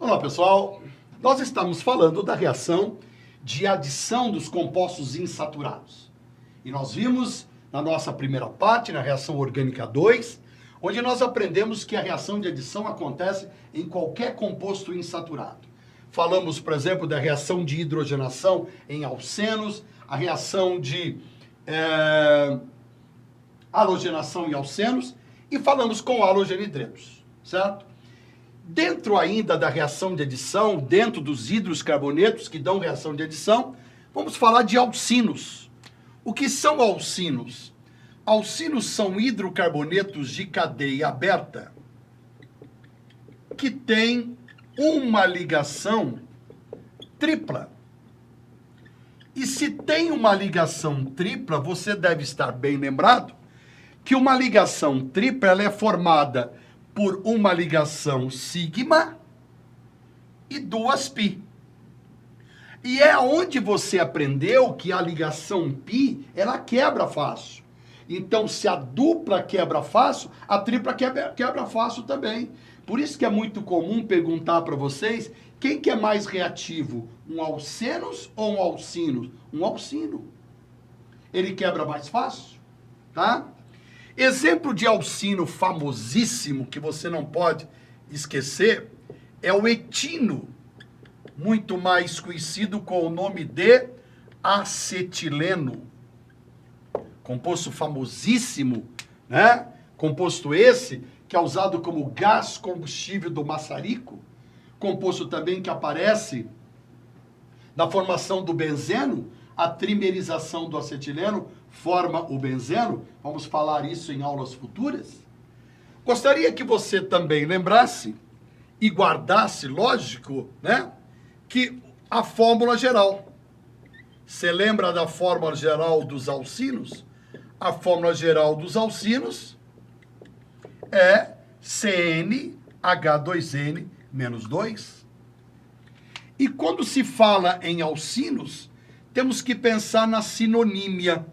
Olá, pessoal. Nós estamos falando da reação de adição dos compostos insaturados. E nós vimos na nossa primeira parte, na reação orgânica 2, onde nós aprendemos que a reação de adição acontece em qualquer composto insaturado. Falamos, por exemplo, da reação de hidrogenação em alcenos, a reação de halogenação em alcenos, e falamos com halogenidretos, certo? Dentro ainda da reação de adição, dentro dos hidroscarbonetos que dão reação de adição, vamos falar de alcinos. O que são alcinos? Alcinos são hidrocarbonetos de cadeia aberta que têm uma ligação tripla. E se tem uma ligação tripla, você deve estar bem lembrado que uma ligação tripla ela é formada por uma ligação sigma e duas pi. E é onde você aprendeu que a ligação pi, ela quebra fácil. Então, se a dupla quebra fácil, a tripla quebra fácil também. Por isso que é muito comum perguntar para vocês, quem que é mais reativo, um alcenos ou um alcino? Um alcino. Ele quebra mais fácil, tá? Exemplo de alcino famosíssimo, que você não pode esquecer, é o etino, muito mais conhecido com o nome de acetileno. Composto famosíssimo, né? Composto esse, que é usado como gás combustível do maçarico. Composto também que aparece na formação do benzeno, a trimerização do acetileno forma o benzeno. Vamos falar isso em aulas futuras. Gostaria que você também lembrasse e guardasse, lógico, né, que a fórmula geral. Você lembra da fórmula geral dos alcinos? A fórmula geral dos alcinos é CnH2n menos 2. E quando se fala em alcinos, temos que pensar na sinonímia.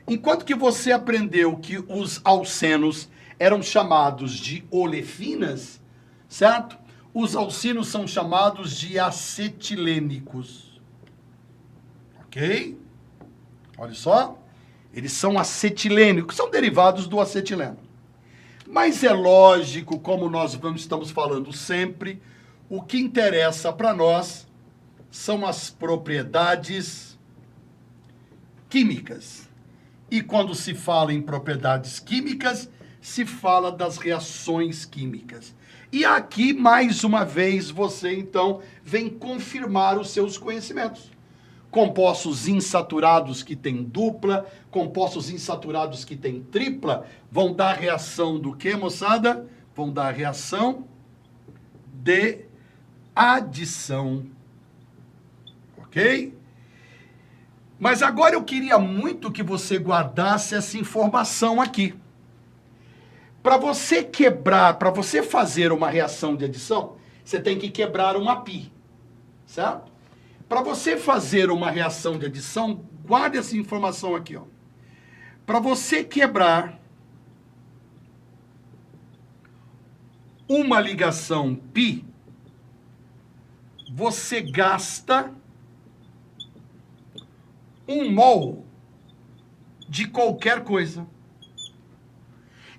Enquanto que você aprendeu que os alcenos eram chamados de olefinas, certo? Os alcinos são chamados de acetilênicos. Ok? Olha só. Eles são acetilênicos, são derivados do acetileno. Mas é lógico, como nós estamos falando sempre, o que interessa para nós são as propriedades químicas. E quando se fala em propriedades químicas, se fala das reações químicas. E aqui, mais uma vez, você, então, vem confirmar os seus conhecimentos. Compostos insaturados que têm dupla, compostos insaturados que têm tripla, vão dar reação do que, moçada? Vão dar reação de adição. Ok? Mas agora eu queria muito que você guardasse essa informação aqui. Para você quebrar, para você fazer uma reação de adição, você tem que quebrar uma pi, certo? Para você fazer uma reação de adição, guarde essa informação aqui, ó. Para você quebrar uma ligação pi, você gasta 1 mol de qualquer coisa.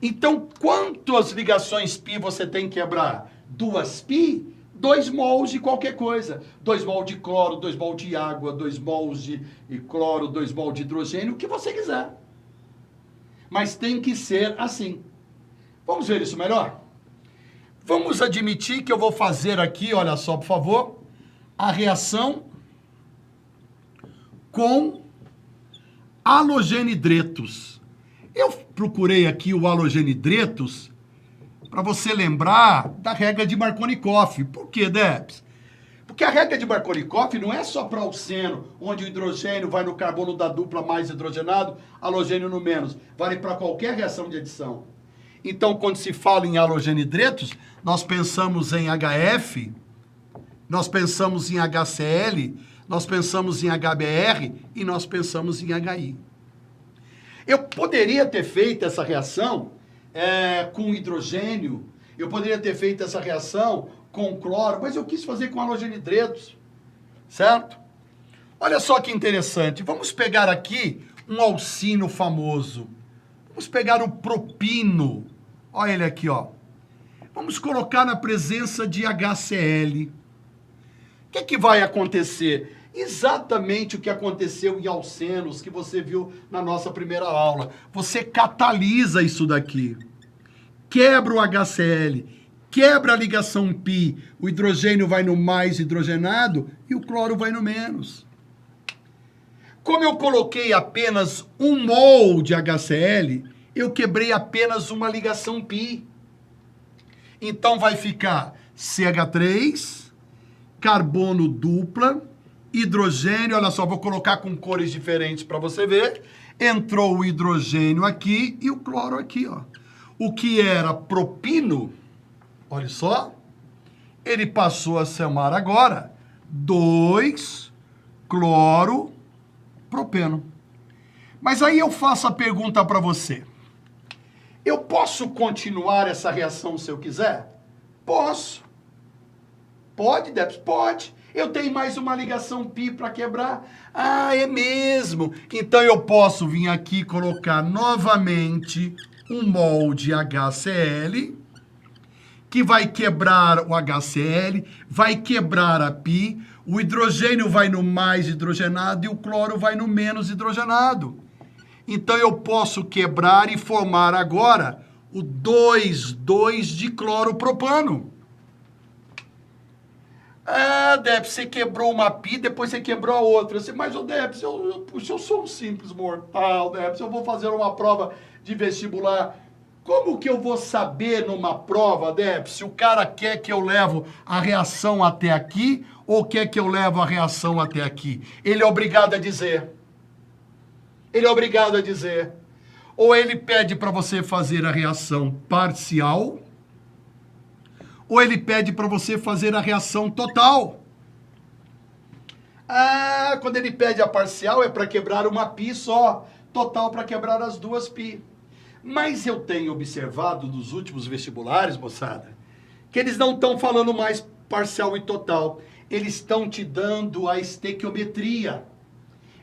Então, quantas ligações pi você tem que quebrar? 2 pi? 2 mols de qualquer coisa. 2 mols de cloro, 2 mols de água, 2 mols de cloro, 2 mols de hidrogênio, o que você quiser. Mas tem que ser assim. Vamos ver isso melhor? Vamos admitir que eu vou fazer aqui, olha só, por favor, a reação com halogenidretos. Eu procurei aqui o halogenidretos para você lembrar da regra de Markovnikov. Por quê, Debs? Porque a regra de Markovnikov não é só para alceno, onde o hidrogênio vai no carbono da dupla mais hidrogenado, halogênio no menos. Vale para qualquer reação de adição. Então, quando se fala em halogenidretos, nós pensamos em HF, nós pensamos em HCl, nós pensamos em HBr e nós pensamos em HI. Eu poderia ter feito essa reação com hidrogênio, Eu poderia ter feito essa reação com cloro, mas eu quis fazer com halogenidretos, certo? Olha só que interessante. Vamos pegar aqui um alcino famoso. Vamos pegar o propino. Olha ele aqui, ó. Vamos colocar na presença de HCl. O que é que vai acontecer? Exatamente o que aconteceu em alcenos, que você viu na nossa primeira aula. Você catalisa isso daqui. Quebra o HCl, quebra a ligação π, o hidrogênio vai no mais hidrogenado e o cloro vai no menos. Como eu coloquei apenas 1 mol de HCl, eu quebrei apenas uma ligação π. Então vai ficar CH3, carbono dupla, hidrogênio, olha só, vou colocar com cores diferentes para você ver. Entrou o hidrogênio aqui e o cloro aqui, ó. O que era propino, olha só, ele passou a chamar agora 2-cloro-propeno. Mas aí eu faço a pergunta para você. Eu posso continuar essa reação se eu quiser? Posso. Pode, Debs? Pode. Eu tenho mais uma ligação π para quebrar. Ah, é mesmo. Então eu posso vir aqui e colocar novamente 1 mol de HCl, que vai quebrar o HCl, vai quebrar a π, o hidrogênio vai no mais hidrogenado e o cloro vai no menos hidrogenado. Então eu posso quebrar e formar agora o 2,2-dicloropropano. Ah, Debs, você quebrou uma π, depois você quebrou a outra. Mas, Debs, eu sou um simples mortal, Debs, eu vou fazer uma prova de vestibular. Como que eu vou saber numa prova, Debs, se o cara quer que eu levo a reação até aqui ou quer que eu levo a reação até aqui? Ele é obrigado a dizer. Ele é obrigado a dizer. Ou ele pede para você fazer a reação parcial, ou ele pede para você fazer a reação total. Ah, quando ele pede a parcial é para quebrar uma π só, total para quebrar as 2 π. Mas eu tenho observado nos últimos vestibulares, moçada, que eles não estão falando mais parcial e total. Eles estão te dando a estequiometria.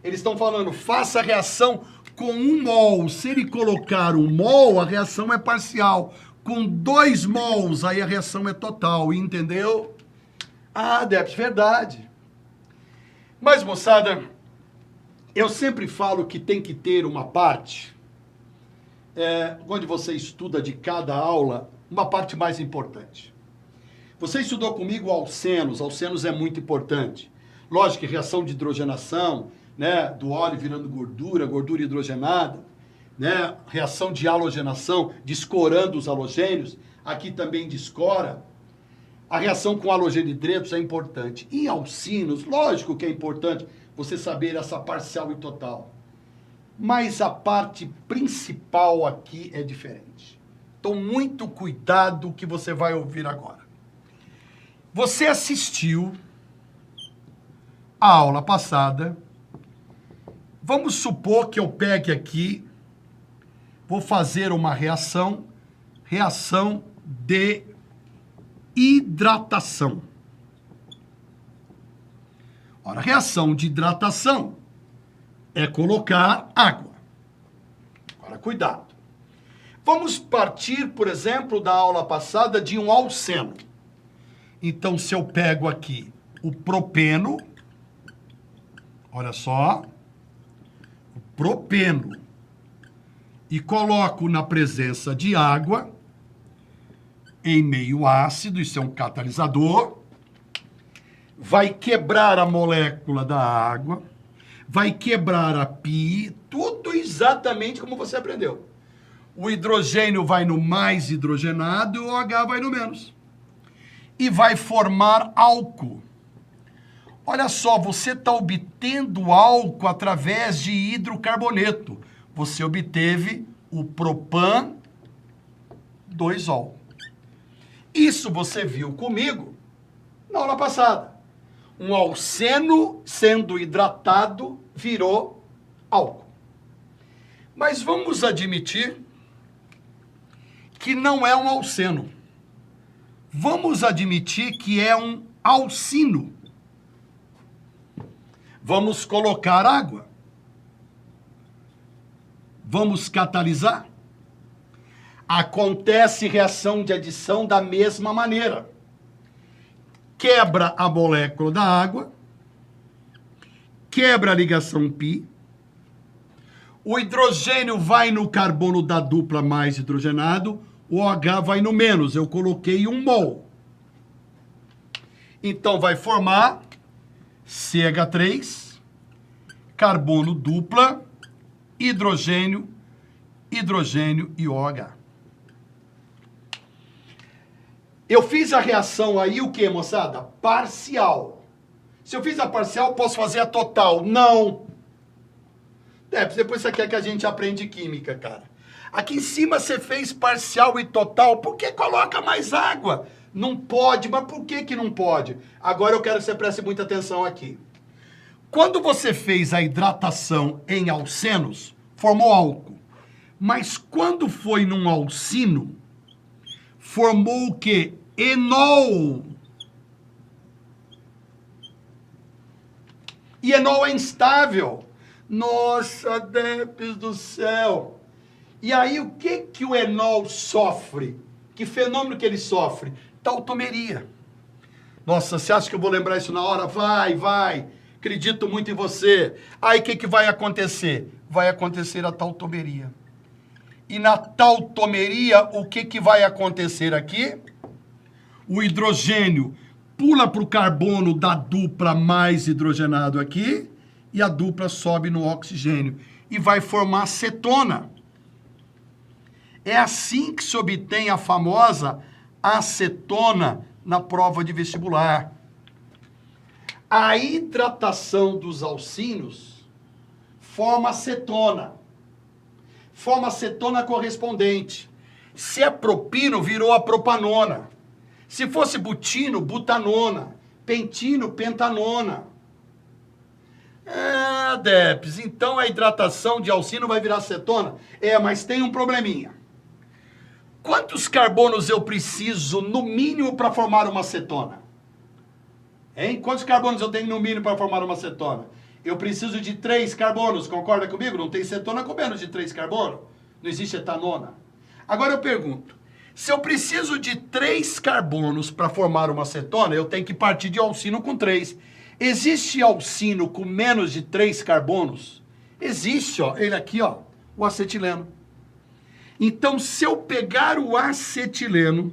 Eles estão falando, faça a reação com 1 mol. Se ele colocar 1 mol, a reação é parcial. Com 2 mols, aí a reação é total, entendeu? Ah, Debs, verdade. Mas, moçada, eu sempre falo que tem que ter uma parte, onde você estuda de cada aula, uma parte mais importante. Você estudou comigo alcenos é muito importante. Lógico que reação de hidrogenação, né, do óleo virando gordura, gordura hidrogenada, né, reação de halogenação, descorando os halogênios, aqui também descora. A reação com halogenidretos é importante. E alcinos, lógico que é importante você saber essa parcial e total. Mas a parte principal aqui é diferente. Então, muito cuidado o que você vai ouvir agora. Você assistiu a aula passada. Vamos supor que eu pegue aqui, vou fazer uma reação de hidratação. Ora, reação de hidratação é colocar água. Agora, cuidado. Vamos partir, por exemplo, da aula passada de um alceno. Então, se eu pego aqui o propeno, olha só, o propeno, e coloco na presença de água, em meio ácido, isso é um catalisador, vai quebrar a molécula da água, vai quebrar a π, tudo exatamente como você aprendeu. O hidrogênio vai no mais hidrogenado e o OH vai no menos. E vai formar álcool. Olha só, você está obtendo álcool através de hidrocarboneto. Você obteve o propan 2-ol. Isso você viu comigo na aula passada. Um alceno sendo hidratado virou álcool. Mas vamos admitir que não é um alceno. Vamos admitir que é um alcino. Vamos colocar água. Vamos catalisar. Acontece reação de adição da mesma maneira. Quebra a molécula da água, quebra a ligação π, o hidrogênio vai no carbono da dupla mais hidrogenado, o OH vai no menos, eu coloquei 1 mol. Então vai formar CH3, carbono dupla, hidrogênio, hidrogênio e OH. Eu fiz a reação aí, o que, moçada? Parcial. Se eu fiz a parcial, posso fazer a total. Não. Depois você quer que a gente aprende química, cara. Aqui em cima você fez parcial e total. Por que coloca mais água? Não pode, mas por que que não pode? Agora eu quero que você preste muita atenção aqui. Quando você fez a hidratação em alcenos, formou álcool. Mas quando foi num alcino, formou o quê? Enol. E enol é instável. Nossa, Deus do céu. E aí, o que que o enol sofre? Que fenômeno que ele sofre? Tautomeria. Nossa, você acha que eu vou lembrar isso na hora? Vai. Acredito muito em você. Aí, o que que vai acontecer? Vai acontecer a tautomeria. E na tautomeria, o que que vai acontecer aqui? O hidrogênio pula para o carbono da dupla mais hidrogenado aqui e a dupla sobe no oxigênio e vai formar cetona. É assim que se obtém a famosa acetona na prova de vestibular. A hidratação dos alcinos forma cetona. Forma acetona correspondente. Se é propino, virou a propanona. Se fosse butino, butanona. Pentino, pentanona. Deps, então a hidratação de alcino vai virar acetona? Mas tem um probleminha. Quantos carbonos eu preciso, no mínimo, para formar uma acetona? Quantos carbonos eu tenho, no mínimo, para formar uma acetona? Eu preciso de 3 carbonos, concorda comigo? Não tem cetona com menos de 3 carbonos. Não existe etanona. Agora eu pergunto, se eu preciso de 3 carbonos para formar uma acetona, eu tenho que partir de alcino com 3. Existe alcino com menos de 3 carbonos? Existe, ó, ele aqui, ó, o acetileno. Então, se eu pegar o acetileno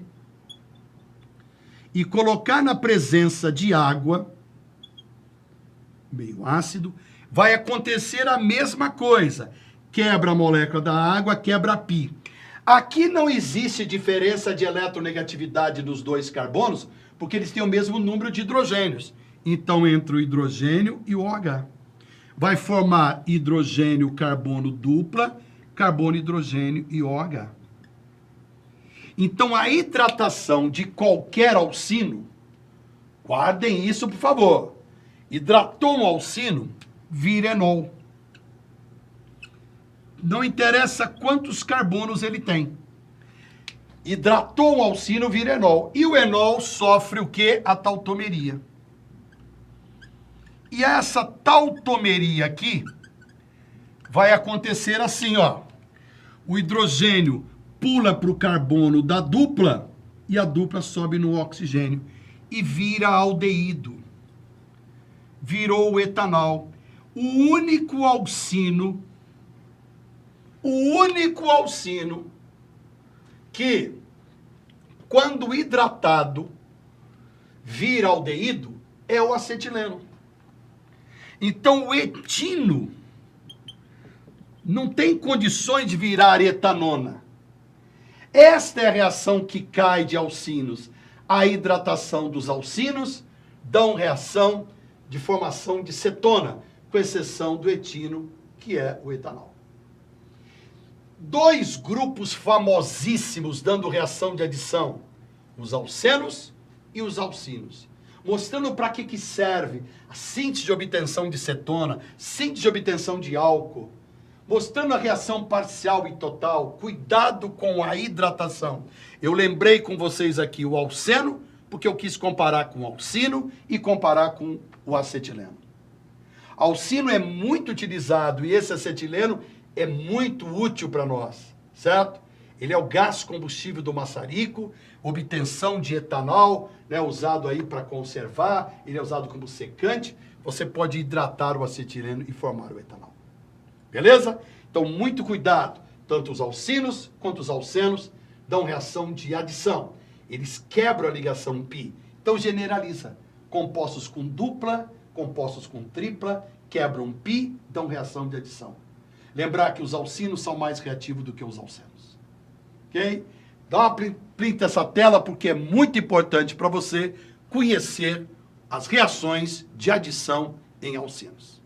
e colocar na presença de água, meio ácido, vai acontecer a mesma coisa. Quebra a molécula da água, quebra a π. Aqui não existe diferença de eletronegatividade dos 2 carbonos, porque eles têm o mesmo número de hidrogênios. Então, entre o hidrogênio e o OH. Vai formar hidrogênio, carbono dupla, carbono, hidrogênio e OH. Então, a hidratação de qualquer alcino, guardem isso, por favor. Hidratou um alcino, vira enol. Não interessa quantos carbonos ele tem. Hidratou um alcino, vira enol. E o enol sofre o quê? A tautomeria. E essa tautomeria aqui vai acontecer assim, ó. O hidrogênio pula para o carbono da dupla e a dupla sobe no oxigênio e vira aldeído. Virou o etanol. O único alcino que, quando hidratado, vira aldeído é o acetileno. Então, o etino não tem condições de virar etanona. Esta é a reação que cai de alcinos. A hidratação dos alcinos dão reação de formação de cetona, com exceção do etino, que é o etanol. 2 grupos famosíssimos dando reação de adição, os alcenos e os alcinos, mostrando para que serve a síntese de obtenção de cetona, síntese de obtenção de álcool. mostrando a reação parcial e total. Cuidado com a hidratação. Eu lembrei com vocês aqui o alceno, porque eu quis comparar com o alcino e comparar com o acetileno. Alcino é muito utilizado e esse acetileno é muito útil para nós, certo? Ele é o gás combustível do maçarico, obtenção de etanol, né, usado aí para conservar, ele é usado como secante. Você pode hidratar o acetileno e formar o etanol. Beleza? Então, muito cuidado. Tanto os alcinos quanto os alcenos dão reação de adição. Eles quebram a ligação π. Então, generaliza. Compostos com dupla, compostos com tripla, quebram π, dão reação de adição. Lembrar que os alcinos são mais reativos do que os alcenos. Ok? Dá uma print essa tela porque é muito importante para você conhecer as reações de adição em alcinos.